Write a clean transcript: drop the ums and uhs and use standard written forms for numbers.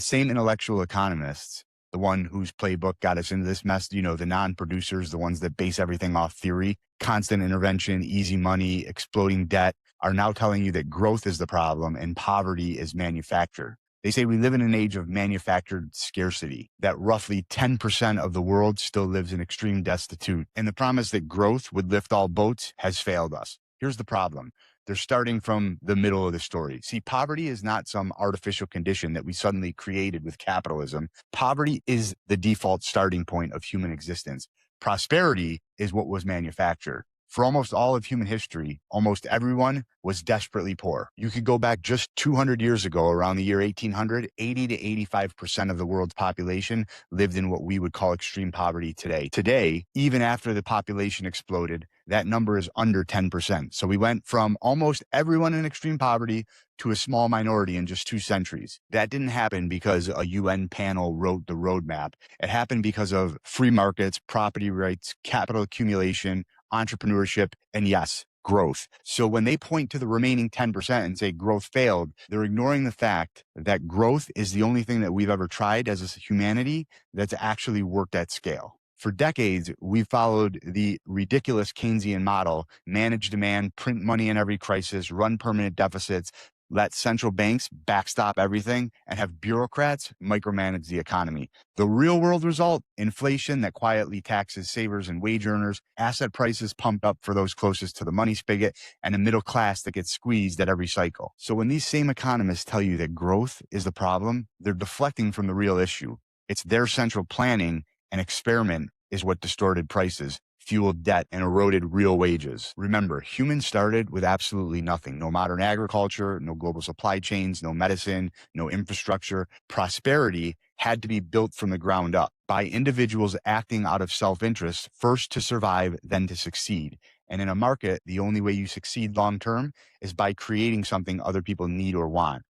same intellectual economists, the one whose playbook got us into this mess, the non-producers, the ones that base everything off theory, constant intervention, easy money, exploding debt, are now telling you that growth is the problem and poverty is manufactured. They say we live in an age of manufactured scarcity, that roughly 10% of the world still lives in extreme destitute, and the promise that growth would lift all boats has failed us. Here's the problem. They're starting from the middle of the story. See, poverty is not some artificial condition that we suddenly created with capitalism. Poverty is the default starting point of human existence. Prosperity is what was manufactured. For almost all of human history, almost everyone was desperately poor. You could go back just 200 years ago, around the year 1800, 80 to 85% of the world's population lived in what we would call extreme poverty today. Today, even after the population exploded, that number is under 10%. So we went from almost everyone in extreme poverty to a small minority in just 2 centuries. That didn't happen because a UN panel wrote the roadmap. It happened because of free markets, property rights, capital accumulation, entrepreneurship, and yes, growth. So when they point to the remaining 10% and say growth failed, they're ignoring the fact that growth is the only thing that we've ever tried as a humanity that's actually worked at scale. For decades, we've followed the ridiculous Keynesian model: manage demand, print money in every crisis, run permanent deficits, let central banks backstop everything, and have bureaucrats micromanage the economy. The real world result: inflation that quietly taxes savers and wage earners, asset prices pumped up for those closest to the money spigot, and a middle class that gets squeezed at every cycle. So when these same economists tell you that growth is the problem, they're deflecting from the real issue. It's their central planning and experiment is what distorted prices, fueled debt, and eroded real wages. Remember, humans started with absolutely nothing. No modern agriculture, no global supply chains, no medicine, no infrastructure. Prosperity had to be built from the ground up by individuals acting out of self-interest, first to survive, then to succeed. And in a market, the only way you succeed long-term is by creating something other people need or want.